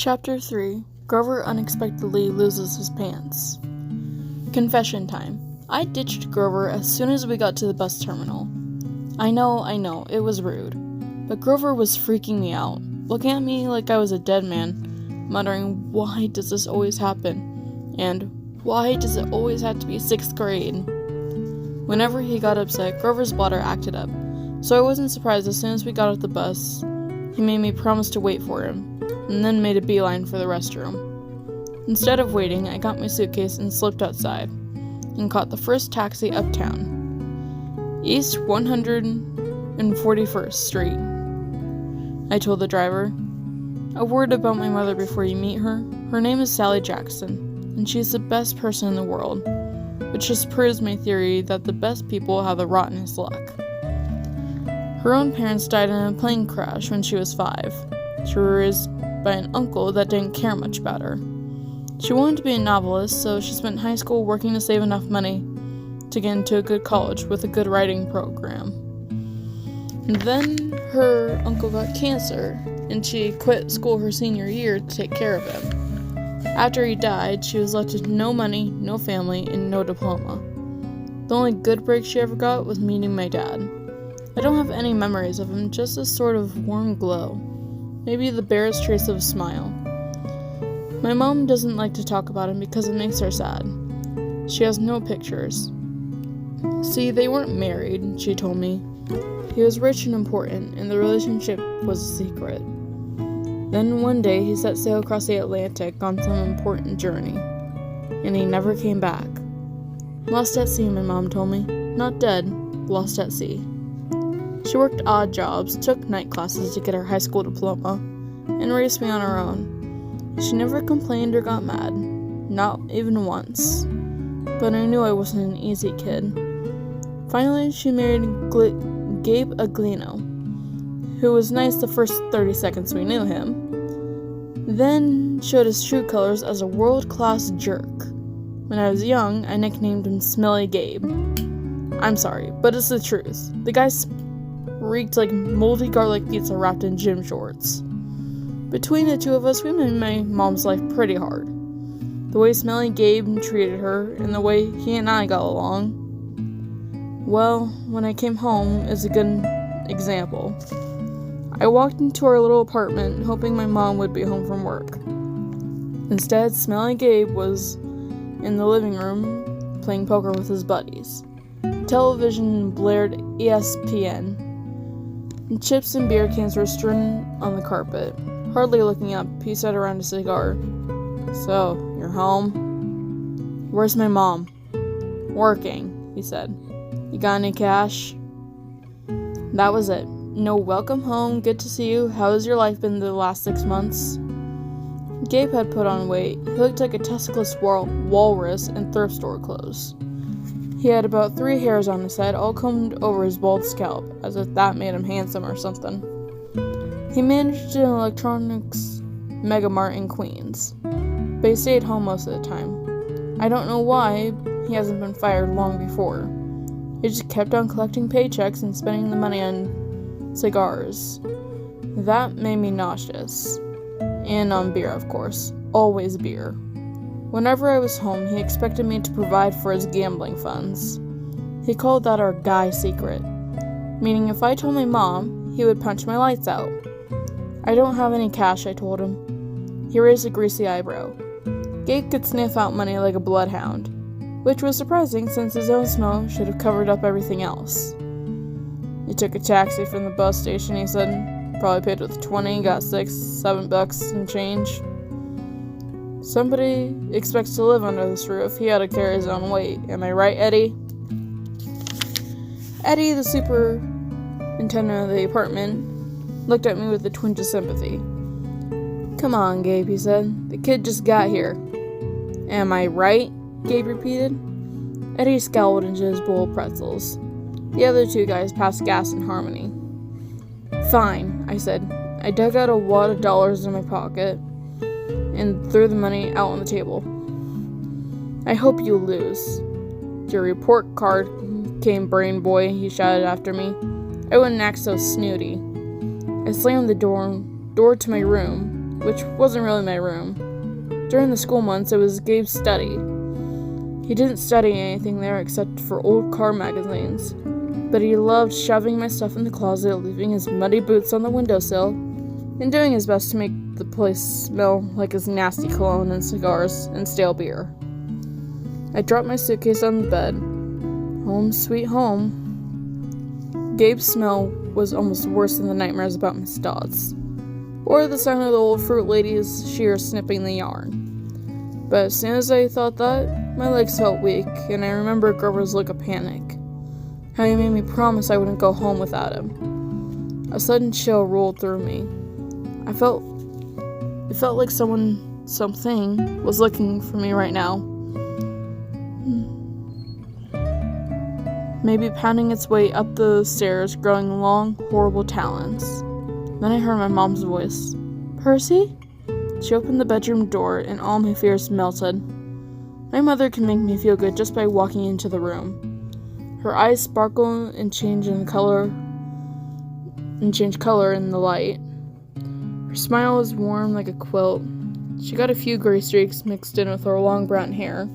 Chapter 3. Grover unexpectedly loses his pants. Confession time. I ditched Grover as soon as we got to the bus terminal. I know, it was rude. But Grover was freaking me out, looking at me like I was a dead man, muttering, "Why does this always happen?" And, "Why does it always have to be 6th grade?" Whenever he got upset, Grover's bladder acted up, so I wasn't surprised as soon as we got off the bus. He made me promise to wait for him, and then made a beeline for the restroom. Instead of waiting, I got my suitcase and slipped outside, and caught the first taxi uptown. East 141st Street. I told the driver. "A word about my mother before you meet her. Her name is Sally Jackson, and she's the best person in the world, which just proves my theory that the best people have the rottenest luck. Her own parents died in a plane crash when she was 5. She was raised by an uncle that didn't care much about her. She wanted to be a novelist, so she spent high school working to save enough money to get into a good college with a good writing program. And then her uncle got cancer, and she quit school her senior year to take care of him. After he died, she was left with no money, no family, and no diploma. The only good break she ever got was meeting my dad. I don't have any memories of him, just a sort of warm glow. Maybe the barest trace of a smile. My mom doesn't like to talk about him because it makes her sad. She has no pictures. See, they weren't married, she told me. He was rich and important, and the relationship was a secret. Then one day he set sail across the Atlantic on some important journey, and he never came back. Lost at sea, my mom told me. Not dead, lost at sea. She worked odd jobs, took night classes to get her high school diploma, and raised me on her own. She never complained or got mad, not even once. But I knew I wasn't an easy kid. Finally, she married Gabe Aglino, who was nice the first 30 seconds we knew him, then showed his true colors as a world-class jerk. When I was young, I nicknamed him Smelly Gabe. I'm sorry, but it's the truth. The guy reeked like moldy garlic pizza wrapped in gym shorts. Between the two of us, we made my mom's life pretty hard. The way Smelly Gabe treated her, and the way he and I got along. Well, when I came home is a good example. I walked into our little apartment, hoping my mom would be home from work. Instead, Smelly Gabe was in the living room, playing poker with his buddies. Television blared ESPN. And chips and beer cans were strewn on the carpet. Hardly looking up, he sat around a cigar. "So, you're home?" "Where's my mom?" "Working," he said. "You got any cash?" That was it. No welcome home, good to see you, how has your life been the last 6 months? Gabe had put on weight. He looked like a tuskless walrus in thrift store clothes. He had about 3 hairs on his head, all combed over his bald scalp, as if that made him handsome or something. He managed an electronics megamart in Queens, but he stayed home most of the time. I don't know why he hasn't been fired long before. He just kept on collecting paychecks and spending the money on cigars. That made me nauseous. And on beer, of course. Always beer. Whenever I was home, he expected me to provide for his gambling funds. He called that our guy secret, meaning if I told my mom, he would punch my lights out. "I don't have any cash," I told him. He raised a greasy eyebrow. Gabe could sniff out money like a bloodhound, which was surprising since his own smell should have covered up everything else. "You took a taxi from the bus station," he said. "Probably paid with 20, got $7 and change. Somebody expects to live under this roof. He had to carry his own weight. Am I right, Eddie?" Eddie, the superintendent of the apartment, looked at me with a twinge of sympathy. "Come on, Gabe," he said. "The kid just got here." "Am I right?" Gabe repeated. Eddie scowled into his bowl of pretzels. The other 2 guys passed gas in harmony. "Fine," I said. I dug out a wad of dollars in my pocket and threw the money out on the table. "I hope you lose." "Your report card came, brain boy," he shouted after me. I wouldn't act so snooty. I slammed the door to my room which wasn't really my room. During the school months, it was Gabe's study. He didn't study anything there except for old car magazines, but he loved shoving my stuff in the closet, leaving his muddy boots on the windowsill, and doing his best to make the place smell like his nasty cologne and cigars and stale beer. I dropped my suitcase on the bed. Home sweet home. Gabe's smell was almost worse than the nightmares about Miss Dodds, or the sound of the old fruit lady's shears snipping the yarn. But as soon as I thought that, my legs felt weak, and I remember Grover's look of panic. How he made me promise I wouldn't go home without him. A sudden chill rolled through me. It felt like something was looking for me right now. Maybe pounding its way up the stairs, growing long, horrible talons. Then I heard my mom's voice. "Percy?" She opened the bedroom door, and all my fears melted. My mother can make me feel good just by walking into the room. Her eyes sparkle and change color in the light. Her smile was warm like a quilt. She got a few gray streaks mixed in with her long brown hair,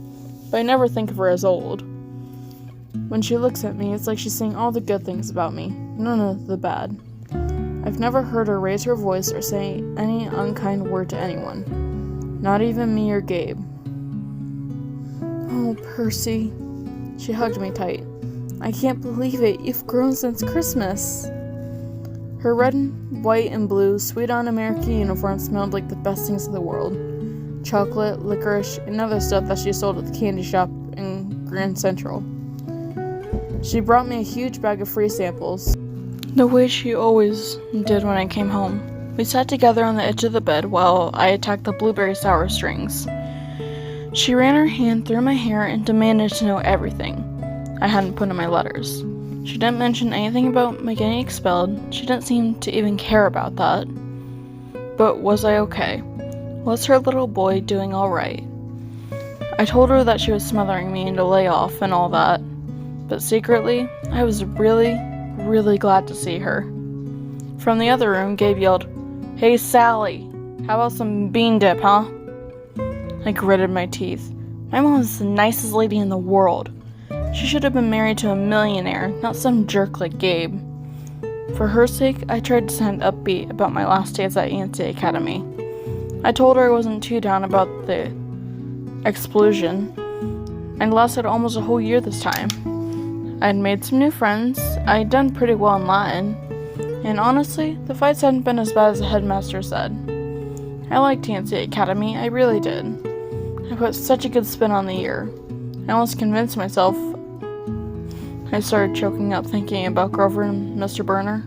but I never think of her as old. When she looks at me, it's like she's saying all the good things about me, none of the bad. I've never heard her raise her voice or say any unkind word to anyone, not even me or Gabe. "Oh, Percy." She hugged me tight. "I can't believe it. You've grown since Christmas." Her red, white, and blue sweet-on American uniform smelled like the best things in the world. Chocolate, licorice, and other stuff that she sold at the candy shop in Grand Central. She brought me a huge bag of free samples, the way she always did when I came home. We sat together on the edge of the bed while I attacked the blueberry sour strings. She ran her hand through my hair and demanded to know everything I hadn't put in my letters. She didn't mention anything about my getting expelled. She didn't seem to even care about that. But was I okay? Was her little boy doing all right? I told her that she was smothering me into layoff and all that, but secretly, I was really, really glad to see her. From the other room, Gabe yelled, "Hey, Sally, how about some bean dip, huh?" I gritted my teeth. My mom is the nicest lady in the world. She should have been married to a millionaire, not some jerk like Gabe. For her sake, I tried to sound upbeat about my last days at Yancey Academy. I told her I wasn't too down about the explosion. I'd lasted almost a whole year this time. I'd made some new friends, I'd done pretty well in Latin, and honestly, the fights hadn't been as bad as the headmaster said. I liked Yancey Academy, I really did. I put such a good spin on the year. I almost convinced myself. I started choking up thinking about Grover and Mr. Burner.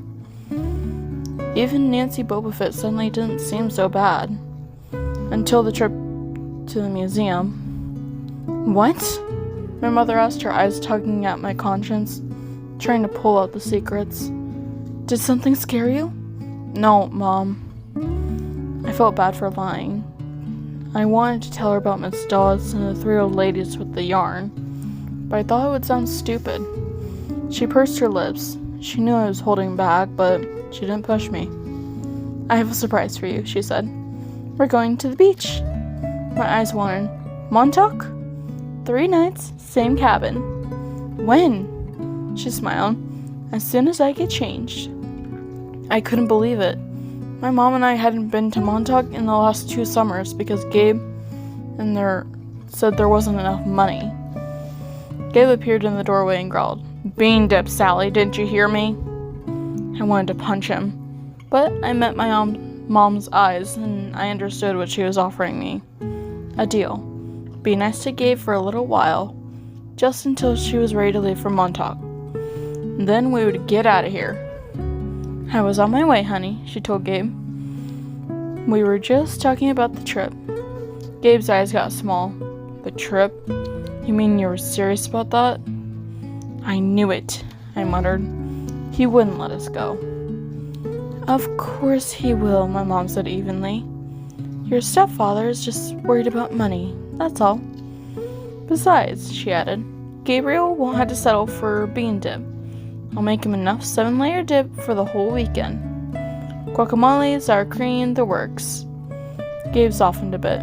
Even Nancy Bobofit suddenly didn't seem so bad. Until the trip to the museum. "What?" My mother asked, her eyes tugging at my conscience, trying to pull out the secrets. "Did something scare you?" "No, Mom." I felt bad for lying. I wanted to tell her about Miss Dodds and the 3 old ladies with the yarn, but I thought it would sound stupid. She pursed her lips. She knew I was holding back, but she didn't push me. "I have a surprise for you," she said. "We're going to the beach." My eyes wandered. "Montauk?" 3 nights, same cabin. "When?" She smiled. "As soon as I get changed." I couldn't believe it. My mom and I hadn't been to Montauk in the last 2 summers because Gabe and said there wasn't enough money. Gabe appeared in the doorway and growled, "Bean dip, Sally, didn't you hear me?" I wanted to punch him, but I met my mom's eyes and I understood what she was offering me. A deal. Be nice to Gabe for a little while, just until she was ready to leave for Montauk. Then we would get out of here. "I was on my way, honey," she told Gabe. We were just talking about the trip. Gabe's eyes got small. "The trip? You mean you were serious about that?" "I knew it," I muttered. "He wouldn't let us go." "Of course he will," my mom said evenly. "Your stepfather is just worried about money, that's all. Besides," she added, "Gabriel won't have to settle for bean dip. I'll make him enough 7-layer dip for the whole weekend. Guacamole, sour cream, the works." Gabe softened a bit.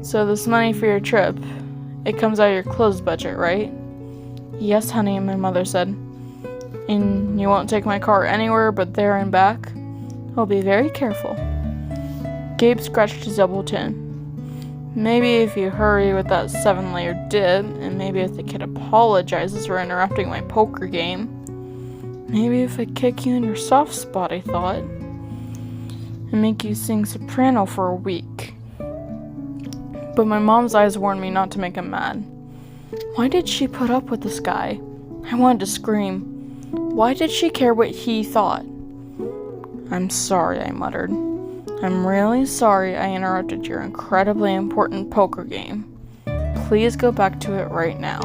So this money for your trip, it comes out of your clothes budget, right? Yes, honey, my mother said. And you won't take my car anywhere but there and back? I'll be very careful. Gabe scratched his double chin. Maybe if you hurry with that 7-layer dip, and maybe if the kid apologizes for interrupting my poker game. Maybe if I kick you in your soft spot, I thought, and make you sing soprano for a week. But my mom's eyes warned me not to make him mad. Why did she put up with this guy? I wanted to scream. Why did she care what he thought? I'm sorry, I muttered. I'm really sorry I interrupted your incredibly important poker game. Please go back to it right now.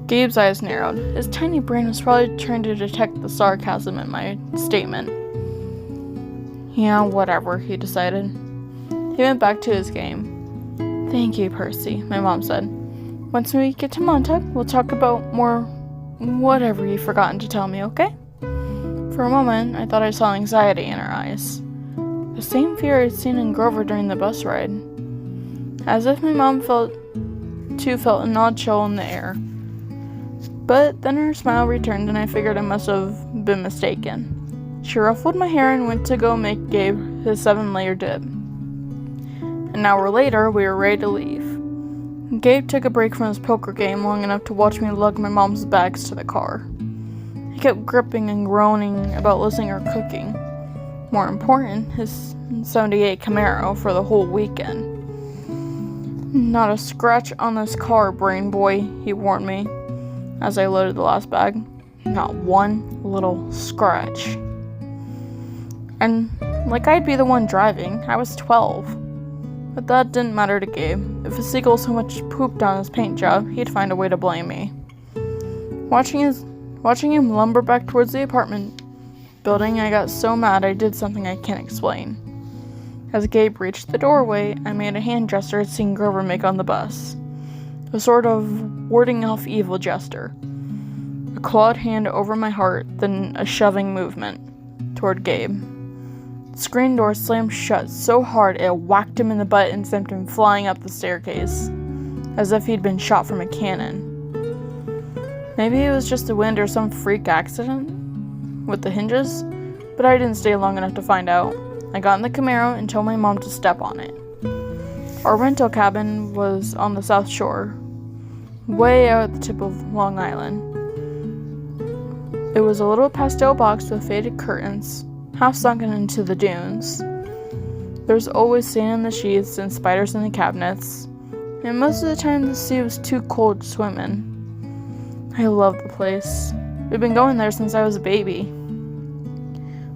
Gabe's eyes narrowed. His tiny brain was probably trying to detect the sarcasm in my statement. Yeah, whatever, he decided. He went back to his game. Thank you, Percy, my mom said. Once we get to Montauk, we'll talk about more whatever you've forgotten to tell me, okay? For a moment, I thought I saw anxiety in her eyes. The same fear I'd seen in Grover during the bus ride. As if my mom felt an odd chill in the air. But then her smile returned and I figured I must have been mistaken. She ruffled my hair and went to go make Gabe his 7-layer dip. An hour later, we were ready to leave. Gabe took a break from his poker game long enough to watch me lug my mom's bags to the car. He kept gripping and groaning about losing her cooking. More important, his 78 Camaro for the whole weekend. Not a scratch on this car, brain boy, he warned me as I loaded the last bag. Not one little scratch. And like I'd be the one driving, I was 12. But that didn't matter to Gabe. If a seagull so much pooped on his paint job, he'd find a way to blame me. Watching him lumber back towards the apartment building, I got so mad I did something I can't explain. As Gabe reached the doorway, I made a hand gesture I'd seen Grover make on the bus. A sort of warding off evil gesture. A clawed hand over my heart, then a shoving movement toward Gabe. The screen door slammed shut so hard it whacked him in the butt and sent him flying up the staircase, as if he'd been shot from a cannon. Maybe it was just the wind or some freak accident with the hinges, but I didn't stay long enough to find out. I got in the Camaro and told my mom to step on it. Our rental cabin was on the South Shore, way out at the tip of Long Island. It was a little pastel box with faded curtains, half sunken into the dunes. There was always sand in the sheets and spiders in the cabinets, and most of the time the sea was too cold to swim in. I loved the place. We'd been going there since I was a baby.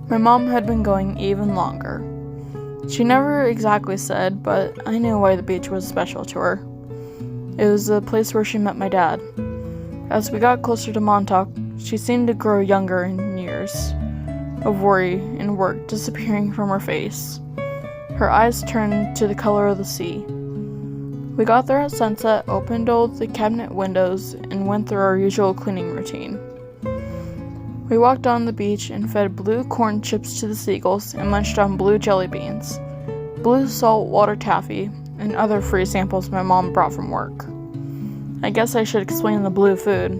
My mom had been going even longer. She never exactly said, but I knew why the beach was special to her. It was the place where she met my dad. As we got closer to Montauk, she seemed to grow younger in years of worry and work disappearing from her face. Her eyes turned to the color of the sea. We got there at sunset, opened all the cabinet windows, and went through our usual cleaning routine. We walked on the beach and fed blue corn chips to the seagulls and munched on blue jelly beans, blue saltwater taffy, and other free samples my mom brought from work. I guess I should explain the blue food.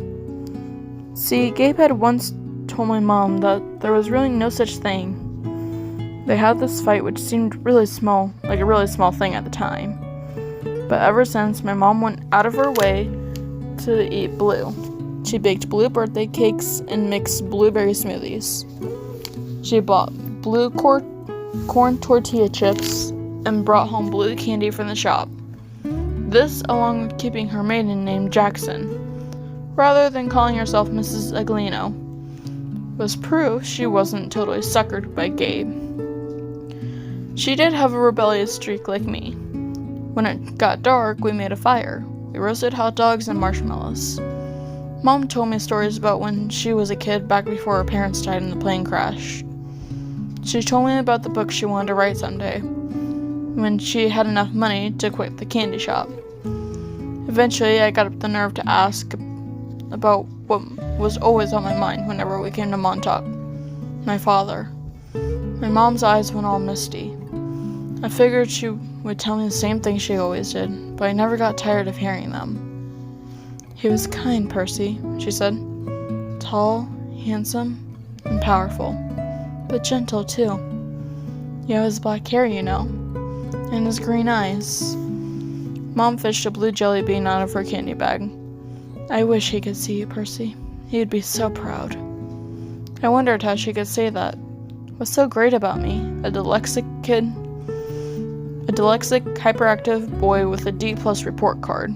See, Gabe had once told my mom that there was really no such thing. They had this fight which seemed really small, like a really small thing at the time. But ever since, my mom went out of her way to eat blue. She baked blue birthday cakes and mixed blueberry smoothies. She bought blue corn tortilla chips and brought home blue candy from the shop. This, along with keeping her maiden name Jackson, rather than calling herself Mrs. Aglino, was proof she wasn't totally suckered by Gabe. She did have a rebellious streak like me. When it got dark, we made a fire. We roasted hot dogs and marshmallows. Mom told me stories about when she was a kid back before her parents died in the plane crash. She told me about the book she wanted to write someday, when she had enough money to quit the candy shop. Eventually, I got up the nerve to ask about what was always on my mind whenever we came to Montauk. My father. My mom's eyes went all misty. I figured she would tell me the same thing she always did, but I never got tired of hearing them. "He was kind, Percy," she said. "Tall, handsome, and powerful, but gentle too. He had his black hair, and his green eyes." Mom fished a blue jelly bean out of her candy bag. "I wish he could see you, Percy. He would be so proud." I wondered how she could say that. What's so great about me? A dyslexic kid? A dyslexic, hyperactive boy with a D+ report card.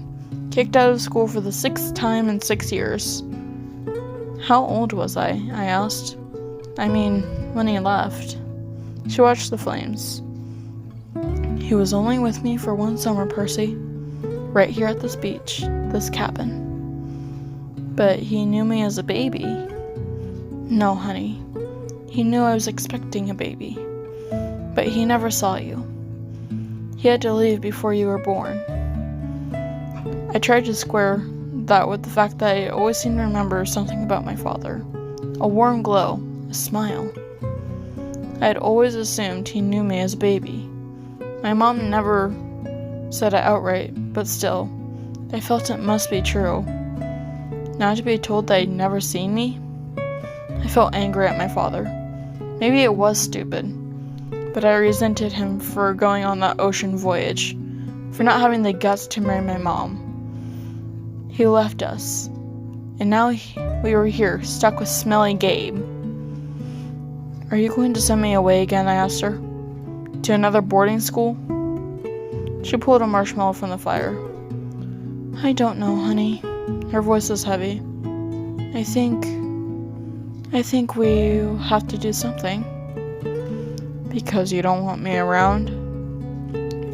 Kicked out of school for the 6th time in 6 years. "How old was I?" I asked. "I mean, when he left." She watched the flames. "He was only with me for 1 summer, Percy. Right here at this beach, this cabin." "But he knew me as a baby." "No, honey. He knew I was expecting a baby. But he never saw you. He had to leave before you were born." I tried to square that with the fact that I always seemed to remember something about my father. A warm glow, a smile. I had always assumed he knew me as a baby. My mom never said it outright, but still, I felt it must be true. Now to be told that he'd never seen me? I felt angry at my father. Maybe it was stupid, but I resented him for going on that ocean voyage, for not having the guts to marry my mom. He left us, and now we were here, stuck with smelly Gabe. "Are you going to send me away again?" I asked her. "To another boarding school?" She pulled a marshmallow from the fire. "I don't know, honey." Her voice was heavy. I think we have to do something." "Because you don't want me around?"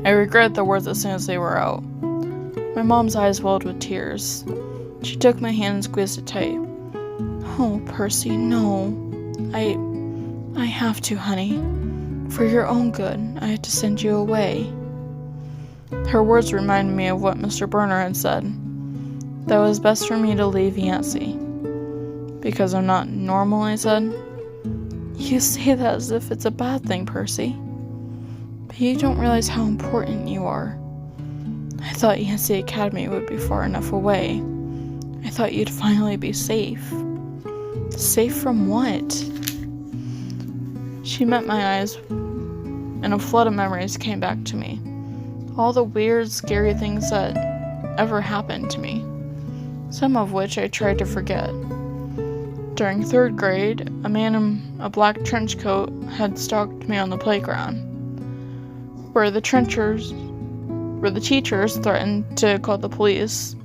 I regretted the words as soon as they were out. My mom's eyes welled with tears. She took my hand and squeezed it tight. "Oh, Percy, no. I have to, honey. For your own good, I have to send you away." Her words reminded me of what Mr. Burner had said. That it was best for me to leave Yancey. "Because I'm not normal," I said. "You say that as if it's a bad thing, Percy. But you don't realize how important you are. I thought Yancey Academy would be far enough away. I thought you'd finally be safe." "Safe from what?" She met my eyes, and a flood of memories came back to me. All the weird, scary things that ever happened to me, some of which I tried to forget. During 3rd grade, a man in a black trench coat had stalked me on the playground, where the teachers threatened to call the police.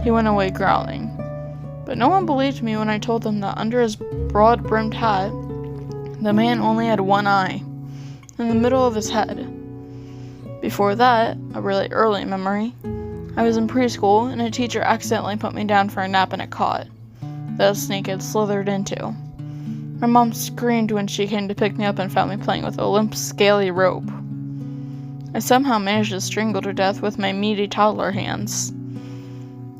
He went away growling. But no one believed me when I told them that under his broad-brimmed hat, the man only had one eye, in the middle of his head. Before that, a really early memory, I was in preschool and a teacher accidentally put me down for a nap in a cot that a snake had slithered into. My mom screamed when she came to pick me up and found me playing with a limp, scaly rope. I somehow managed to strangle to death with my meaty toddler hands.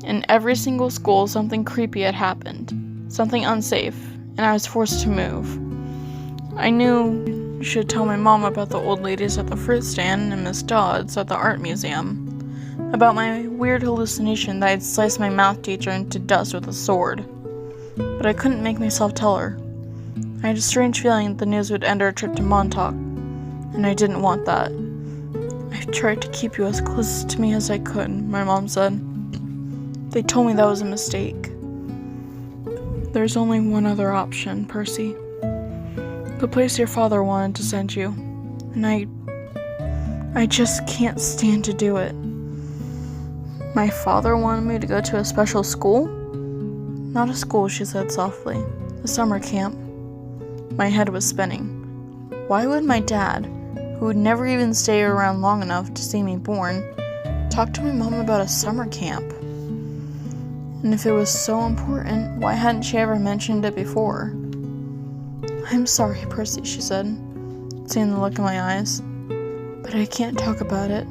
In every single school, something creepy had happened, something unsafe, and I was forced to move. I knew I should tell my mom about the old ladies at the fruit stand and Miss Dodds at the art museum, about my weird hallucination that I'd sliced my math teacher into dust with a sword. But I couldn't make myself tell her. I had a strange feeling that the news would end our trip to Montauk, and I didn't want that. "I tried to keep you as close to me as I could," my mom said. "They told me that was a mistake. There's only one other option, Percy. The place your father wanted to send you, and I just can't stand to do it." "My father wanted me to go to a special school?" "Not a school," she said softly. "A summer camp." My head was spinning. Why would my dad, who would never even stay around long enough to see me born, talk to my mom about a summer camp? And if it was so important, why hadn't she ever mentioned it before? "I'm sorry, Percy," she said, seeing the look in my eyes. "But I can't talk about it.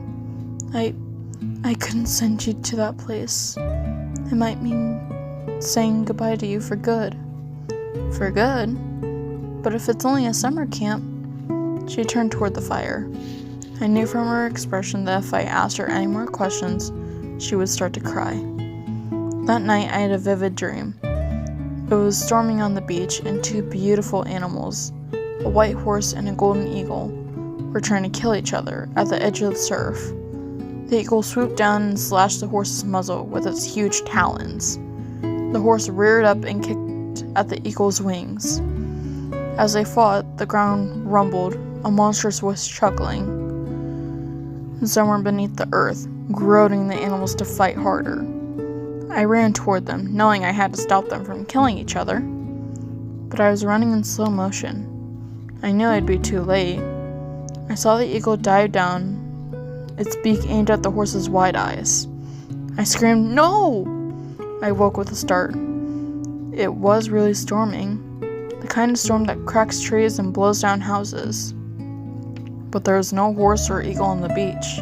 I couldn't send you to that place. It might mean saying goodbye to you for good." "For good? But if it's only a summer camp..." She turned toward the fire. I knew from her expression that if I asked her any more questions, she would start to cry. That night, I had a vivid dream. It was storming on the beach, and two beautiful animals, a white horse and a golden eagle, were trying to kill each other at the edge of the surf. The eagle swooped down and slashed the horse's muzzle with its huge talons. The horse reared up and kicked at the eagle's wings. As they fought, the ground rumbled, a monstrous voice chuckling. Somewhere beneath the earth, goading the animals to fight harder. I ran toward them, knowing I had to stop them from killing each other. But I was running in slow motion. I knew I'd be too late. I saw the eagle dive down, its beak aimed at the horse's wide eyes. I screamed, "No!" I woke with a start. It was really storming, the kind of storm that cracks trees and blows down houses. But there was no horse or eagle on the beach,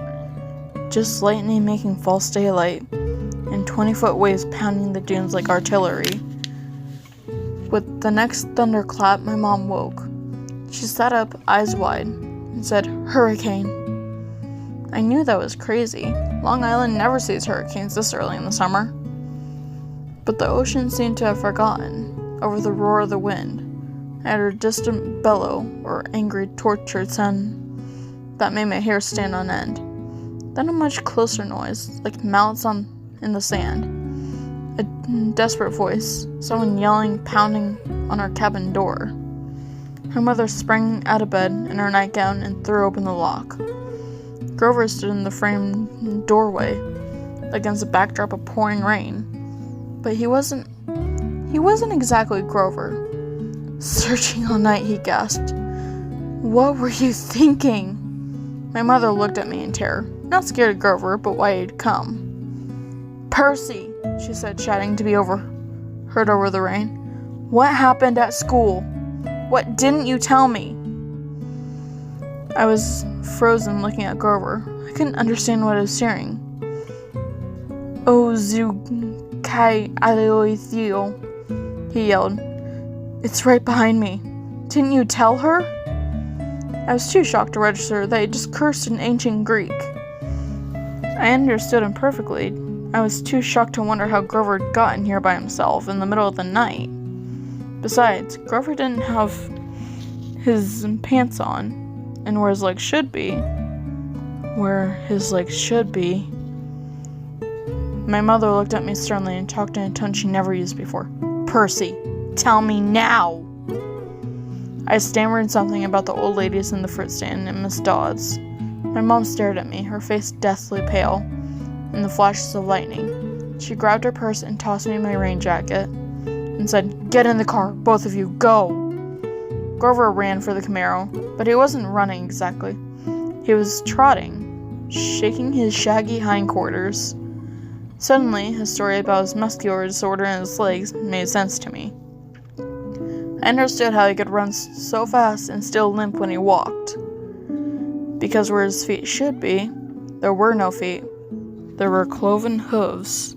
just lightning making false daylight, and 20-foot waves pounding the dunes like artillery. With the next thunderclap, my mom woke. She sat up, eyes wide, and said, "Hurricane." I knew that was crazy. Long Island never sees hurricanes this early in the summer. But the ocean seemed to have forgotten. Over the roar of the wind, I heard a distant bellow or angry, tortured sound that made my hair stand on end. Then a much closer noise, like mouths in the sand. A desperate voice, someone yelling, pounding on our cabin door. Her mother sprang out of bed in her nightgown and threw open the lock. Grover stood in the framed doorway, against a backdrop of pouring rain. But he wasn't exactly Grover. "Searching all night," he gasped. "What were you thinking?" My mother looked at me in terror, not scared of Grover, but why he'd come. "Percy," she said, shouting to be heard over the rain. "What happened at school? What didn't you tell me?" I was frozen looking at Grover. I couldn't understand what I was hearing. "Oh, zu kai aleoithio," he yelled. "It's right behind me. Didn't you tell her?" I was too shocked to register that he just cursed in ancient Greek. I understood him perfectly. I was too shocked to wonder how Grover had gotten here by himself in the middle of the night. Besides, Grover didn't have his pants on, and where his legs should be. My mother looked at me sternly and talked in a tone she never used before. "Percy, tell me now!" I stammered something about the old ladies in the fruit stand and Miss Dodds. My mom stared at me, her face deathly pale, in the flashes of lightning. She grabbed her purse and tossed me my rain jacket, and said, "Get in the car, both of you, go!" Grover ran for the Camaro, but he wasn't running exactly. He was trotting, shaking his shaggy hindquarters. Suddenly, his story about his muscular disorder in his legs made sense to me. I understood how he could run so fast and still limp when he walked. Because where his feet should be, there were no feet. There were cloven hooves.